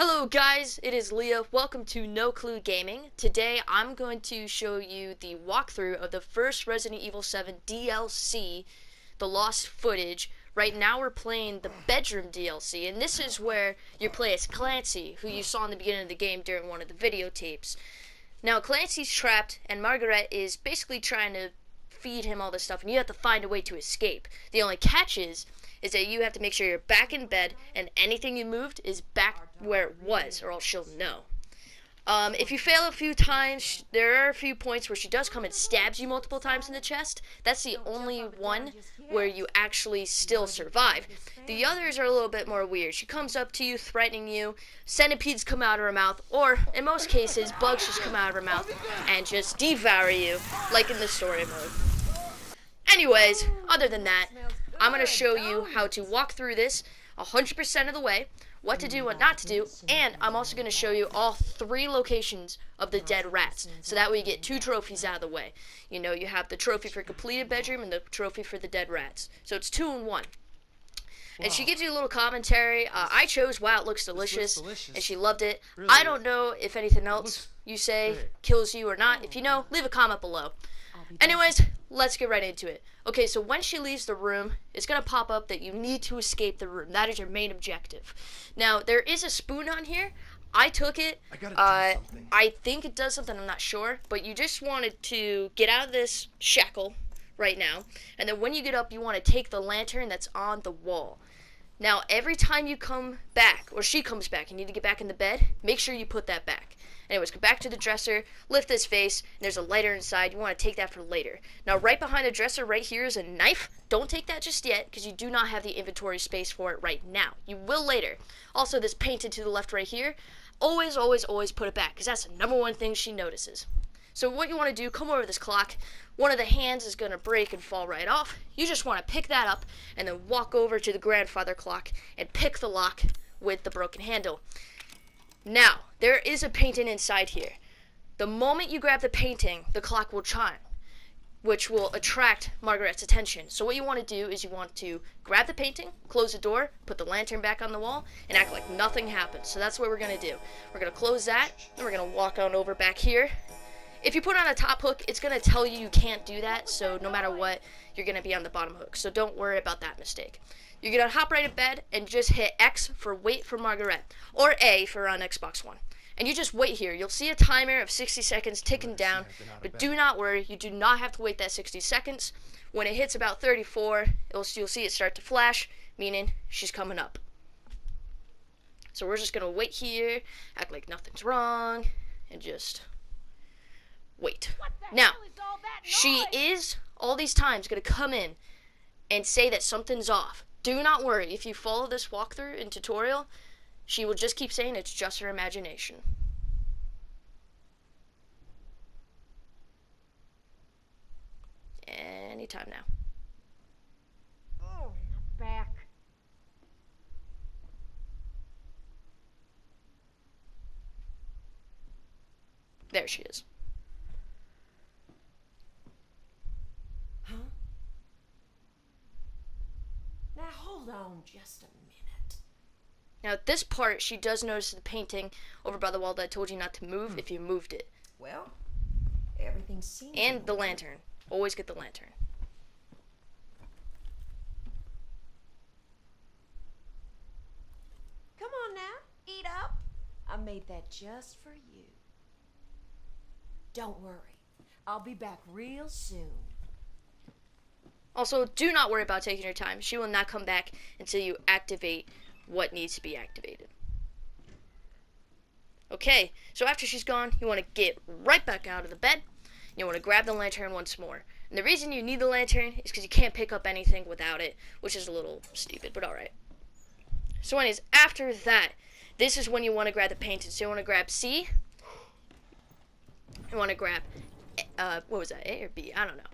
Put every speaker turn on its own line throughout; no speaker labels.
Hello guys, it is Leah. Welcome to NoClueGaming. Today I'm going to show you the walkthrough of the first Resident Evil 7 DLC, The Lost Footage. Right now we're playing the Bedroom DLC, and this is where you play as Clancy, who you saw in the beginning of the game during one of the videotapes. Now Clancy's trapped, and Margaret is basically trying to feed him all this stuff, and you have to find a way to escape. The only catch is that you have to make sure you're back in bed and anything you moved is back where it was, or else she'll know. If you fail a few times, there are a few points where she does come and stabs you multiple times in the chest. That's the only one where you actually still survive. The others are a little bit more weird. She comes up to you, threatening you, centipedes come out of her mouth, or in most cases, bugs just come out of her mouth and just devour you, like in the story mode. Anyways, other than that, I'm going to show you how to walk through this 100% of the way, what to do, what not to do, and I'm also going to show you all 3 locations of the dead rats, so that way you get 2 trophies out of the way. You know, you have the trophy for completed bedroom and the trophy for the dead rats. So it's 2 in 1. And she gives you a little commentary. I chose wow, it looks delicious, and she loved it. Really? I don't know if anything else you say kills you or not. If you know, leave a comment below. Anyways, let's get right into it. Okay, so when she leaves the room, it's going to pop up that you need to escape the room. That is your main objective. Now, there is a spoon on here. I took it. I think it does something, I'm not sure. But you just wanted to get out of this shackle right now. And then when you get up, you want to take the lantern that's on the wall. Now, every time you come back, or she comes back, you need to get back in the bed, make sure you put that back. Anyways, go back to the dresser, lift this face, and there's a lighter inside. You want to take that for later. Now, right behind the dresser right here is a knife. Don't take that just yet, because you do not have the inventory space for it right now. You will later. Also, this painted to the left right here, always, always, always put it back, because that's the #1 thing she notices. So what you want to do, come over this clock. One of the hands is going to break and fall right off. You just want to pick that up, and then walk over to the grandfather clock and pick the lock with the broken handle. Now, there is a painting inside here. The moment you grab the painting, the clock will chime, which will attract Margaret's attention. So what you want to do is you want to grab the painting, close the door, put the lantern back on the wall, and act like nothing happened. So that's what we're going to do. We're going to close that, and we're going to walk on over back here. If you put on a top hook, it's going to tell you can't do that, so no matter what, you're going to be on the bottom hook. So don't worry about that mistake. You're going to hop right in bed and just hit X for wait for Margaret, or A for on Xbox One. And you just wait here. You'll see a timer of 60 seconds ticking down, but do not worry, you do not have to wait that 60 seconds. When it hits about 34, you'll see it start to flash, meaning she's coming up. So we're just going to wait here, act like nothing's wrong, and just wait. Now, she is, all these times, going to come in and say that something's off. Do not worry. If you follow this walkthrough and tutorial, she will just keep saying it's just her imagination. Anytime now.
Oh, my back.
There she is.
Now hold on just a minute.
Now at this part, she does notice the painting over by the wall that I told you not to move if you moved it.
Well, everything seems...
And the lantern. Always get the lantern.
Come on now, eat up. I made that just for you. Don't worry, I'll be back real soon.
Also, do not worry about taking your time. She will not come back until you activate what needs to be activated. Okay, so after she's gone, you want to get right back out of the bed. You want to grab the lantern once more. And the reason you need the lantern is because you can't pick up anything without it, which is a little stupid, but alright. So anyways, after that, this is when you want to grab the painting. So you want to grab C. You want to grab, what was that, A or B? I don't know.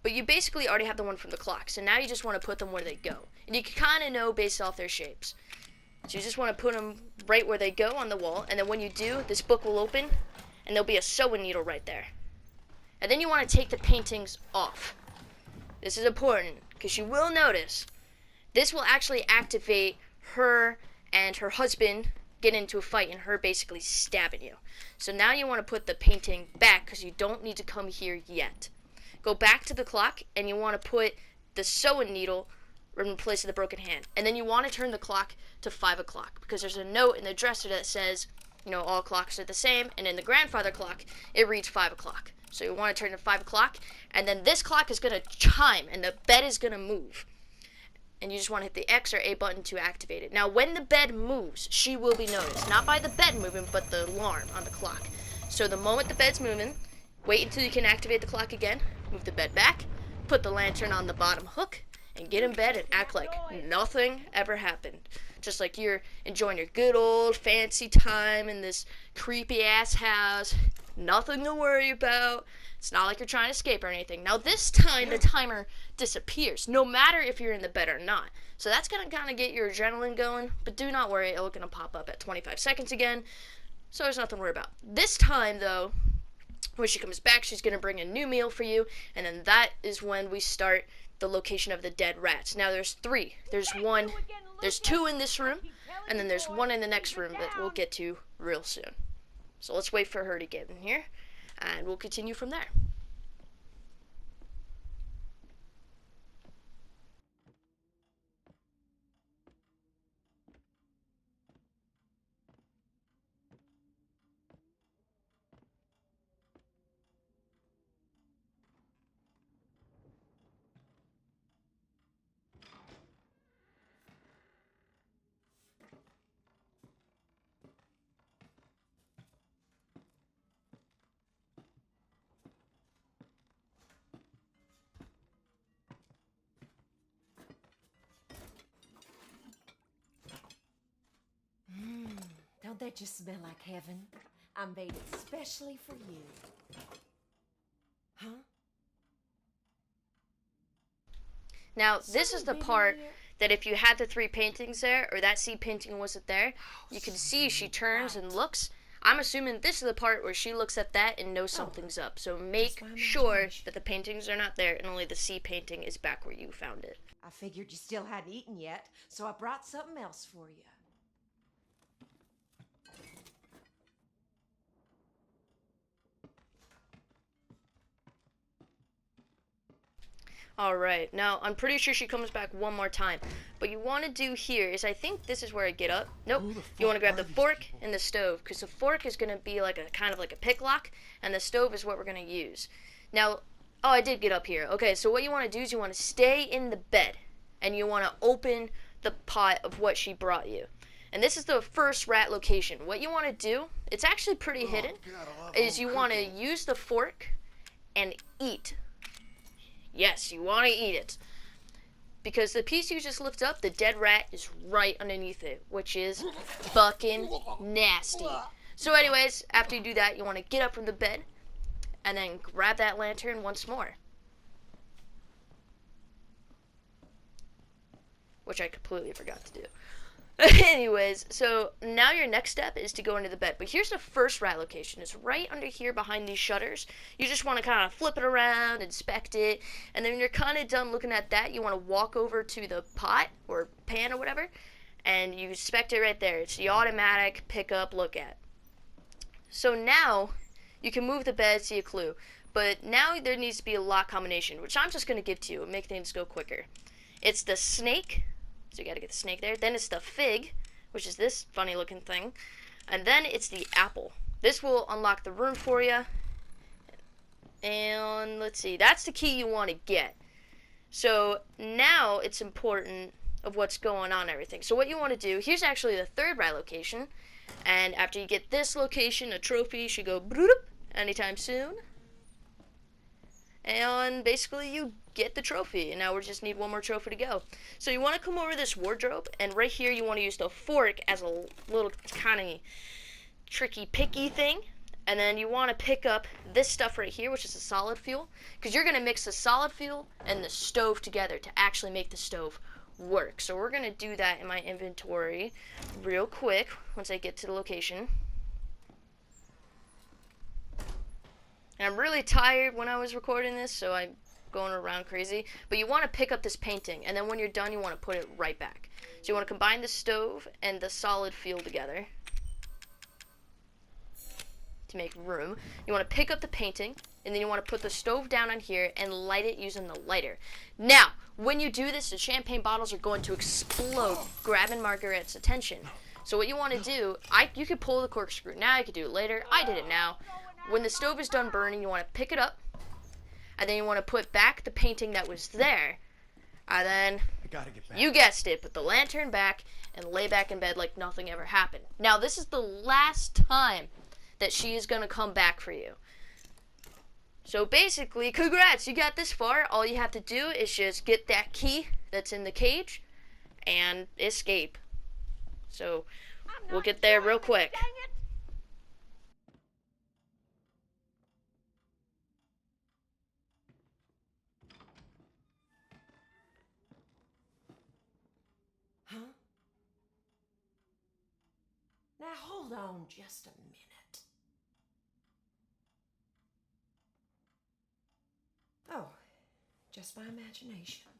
But you basically already have the one from the clock, so now you just want to put them where they go. And you can kind of know based off their shapes. So you just want to put them right where they go on the wall, and then when you do, this book will open, and there'll be a sewing needle right there. And then you want to take the paintings off. This is important, because you will notice, this will actually activate her and her husband get into a fight and her basically stabbing you. So now you want to put the painting back because you don't need to come here yet. Go back to the clock and you want to put the sewing needle in place of the broken hand. And then you want to turn the clock to 5 o'clock because there's a note in the dresser that says, you know, all clocks are the same, and in the grandfather clock, it reads 5 o'clock. So you want to turn to 5 o'clock, and then this clock is going to chime, and the bed is going to move. And you just want to hit the X or A button to activate it. Now, when the bed moves, she will be noticed. Not by the bed moving, but the alarm on the clock. So the moment the bed's moving, wait until you can activate the clock again, move the bed back, put the lantern on the bottom hook, and get in bed and act like nothing ever happened. Just like you're enjoying your good old fancy time in this creepy ass house. Nothing to worry about. It's not like you're trying to escape or anything. Now this time the timer disappears, no matter if you're in the bed or not. So that's going to kind of get your adrenaline going, but do not worry, it's going to pop up at 25 seconds again. So there's nothing to worry about. This time though, when she comes back, she's going to bring a new meal for you, and then that is when we start the location of the dead rats. Now there's 3. There's 2 in this room, and then there's 1 in the next room that we'll get to real soon. So let's wait for her to get in here, and we'll continue from there.
Don't that just smell like heaven? I made it specially for you. Huh?
Now, this is the part that if you had the 3 paintings there, or that sea painting wasn't there, you can see she turns and looks. I'm assuming this is the part where she looks at that and knows something's up. So make sure that the paintings are not there and only the sea painting is back where you found it.
I figured you still hadn't eaten yet, so I brought something else for you.
Alright, now I'm pretty sure she comes back one more time. What you want to do here is, I think this is where I get up. Nope. You want to grab the fork and the stove, because the fork is going to be like a kind of like a pick lock, and the stove is what we're going to use. Now, oh, I did get up here. Okay, so what you want to do is you want to stay in the bed, and you want to open the pot of what she brought you. And this is the first rat location. What you want to do, it's actually pretty hidden, is you want to use the fork and eat. Yes, you want to eat it. Because the piece you just lift up, the dead rat is right underneath it, which is fucking nasty. So anyways, after you do that, you want to get up from the bed and then grab that lantern once more. Which I completely forgot to do. Anyways, so now your next step is to go into the bed. But here's the first rat location. It's right under here behind these shutters. You just want to kind of flip it around, inspect it, and then when you're kind of done looking at that, you want to walk over to the pot or pan or whatever, and you inspect it right there. It's the automatic pick up, look at. So now you can move the bed, see a clue. But now there needs to be a lock combination, which I'm just going to give to you and make things go quicker. It's the snake. So you gotta get the snake there. Then it's the fig, which is this funny looking thing. And then it's the apple. This will unlock the room for you. And let's see, that's the key you want to get. So now it's important of what's going on and everything. So what you want to do, here's actually the 3rd rat location. And after you get this location, a trophy should go anytime soon. And basically you get the trophy, and now we just need one more trophy to go. So you want to come over this wardrobe, and right here you want to use the fork as a little kind of tricky picky thing, and then you want to pick up this stuff right here, which is a solid fuel, because you're going to mix the solid fuel and the stove together to actually make the stove work. So we're going to do that in my inventory real quick once I get to the location. And I'm really tired when I was recording this, so I'm going around crazy. But you want to pick up this painting, and then when you're done, you want to put it right back. So you want to combine the stove and the solid fuel together. to make room. You want to pick up the painting, and then you want to put the stove down on here and light it using the lighter. Now, when you do this, the champagne bottles are going to explode, grabbing Margaret's attention. So what you want to do, you could pull the corkscrew now, you could do it later. I did it now. When the stove is done burning, you want to pick it up, and then you want to put back the painting that was there, and then, you guessed it, put the lantern back and lay back in bed like nothing ever happened. Now, this is the last time that she is going to come back for you. So basically, congrats, you got this far. All you have to do is just get that key that's in the cage and escape. So, we'll get there real quick.
Huh? Now hold on just a minute. Oh, just my imagination.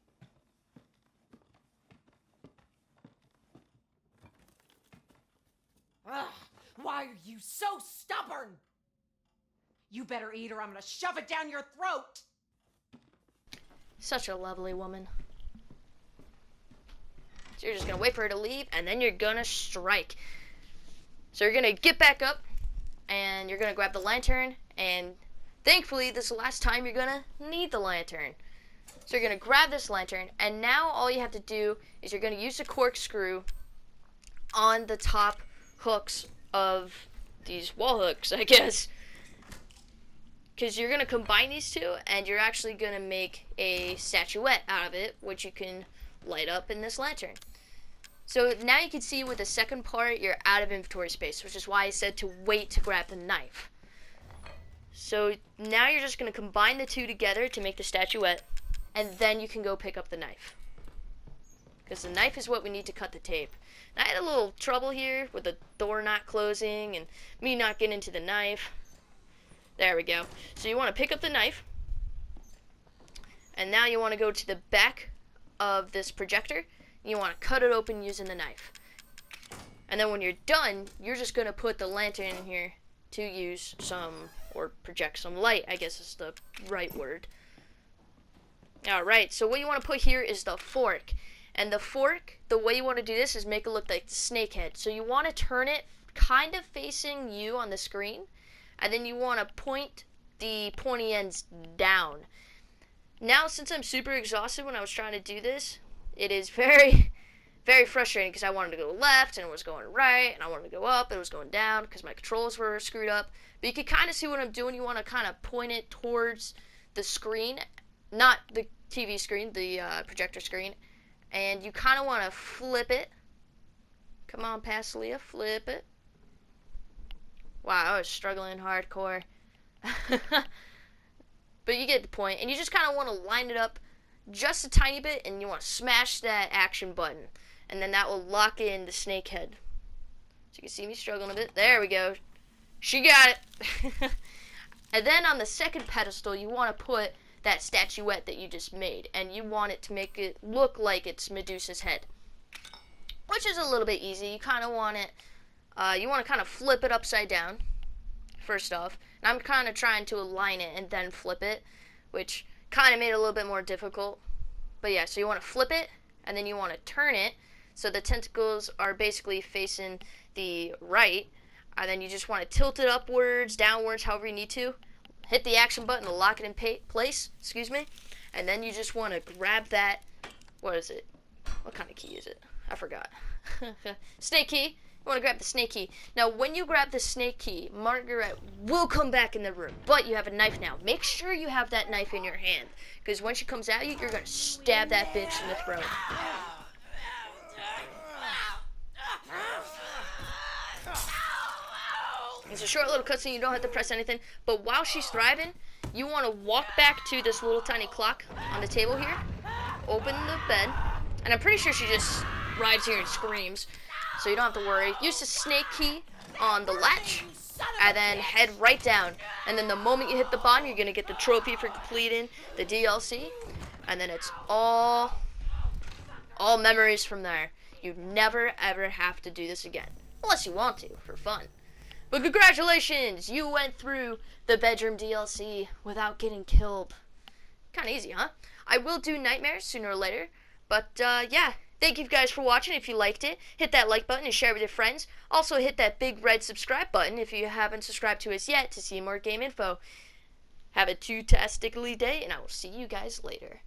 Ugh, why are you so stubborn? You better eat or I'm gonna shove it down your throat.
Such a lovely woman. So you're just gonna wait for her to leave, and then you're gonna strike. So you're gonna get back up, and you're gonna grab the lantern, and thankfully this is the last time you're gonna need the lantern. So you're gonna grab this lantern, and now all you have to do is you're gonna use the corkscrew on the top hooks of these wall hooks, I guess. Because you're gonna combine these two, and you're actually gonna make a statuette out of it, which you can light up in this lantern. So now you can see with the second part, you're out of inventory space, which is why I said to wait to grab the knife. So now you're just going to combine the two together to make the statuette, and then you can go pick up the knife. Because the knife is what we need to cut the tape. Now, I had a little trouble here with the door not closing and me not getting into the knife. There we go. So you want to pick up the knife, and now you want to go to the back of this projector. You want to cut it open using the knife. And then when you're done, you're just going to put the lantern in here to use some, or project some light, I guess is the right word. Alright, so what you want to put here is the fork. And the fork, the way you want to do this is make it look like the snake head. So you want to turn it kind of facing you on the screen, and then you want to point the pointy ends down. Now, since I'm super exhausted when I was trying to do this, it is very, very frustrating because I wanted to go left and it was going right, and I wanted to go up and it was going down because my controls were screwed up. But you can kind of see what I'm doing. You want to kind of point it towards the screen, not the TV screen, the projector screen, and you kind of want to flip it. Come on, past Leah, flip it. Wow, I was struggling hardcore. But you get the point, and you just kind of want to line it up just a tiny bit, and you want to smash that action button, and then that will lock in the snake head. So you can see me struggling a bit. There we go. She got it. And then on the second pedestal, you want to put that statuette that you just made, and you want it to make it look like it's Medusa's head, which is a little bit easy. You kind of want it, you want to kind of flip it upside down, first off, and I'm kind of trying to align it and then flip it, which kind of made it a little bit more difficult. But yeah, so you want to flip it, and then you want to turn it so the tentacles are basically facing the right, and then you just want to tilt it upwards, downwards, however you need to. Hit the action button to lock it in place, and then you just want to grab that, what is it? What kind of key is it? I forgot. Snake key. You want to grab the snake key. Now, when you grab the snake key, Margaret will come back in the room, but you have a knife now. Make sure you have that knife in your hand, because when she comes at you, you're going to stab that bitch in the throat. It's a short little cutscene, you don't have to press anything, but while she's thriving, you want to walk back to this little tiny clock on the table here, open the bed, and I'm pretty sure she just rides here and screams, so you don't have to worry. Use the snake key on the latch, and then head right down, and then the moment you hit the button, you're going to get the trophy for completing the DLC, and then it's all memories from there. You never ever have to do this again, unless you want to, for fun. But congratulations! You went through the bedroom DLC without getting killed. Kind of easy, huh? I will do nightmares sooner or later. But, yeah. Thank you guys for watching. If you liked it, hit that like button and share with your friends. Also, hit that big red subscribe button if you haven't subscribed to us yet to see more game info. Have a two-tastically day, and I will see you guys later.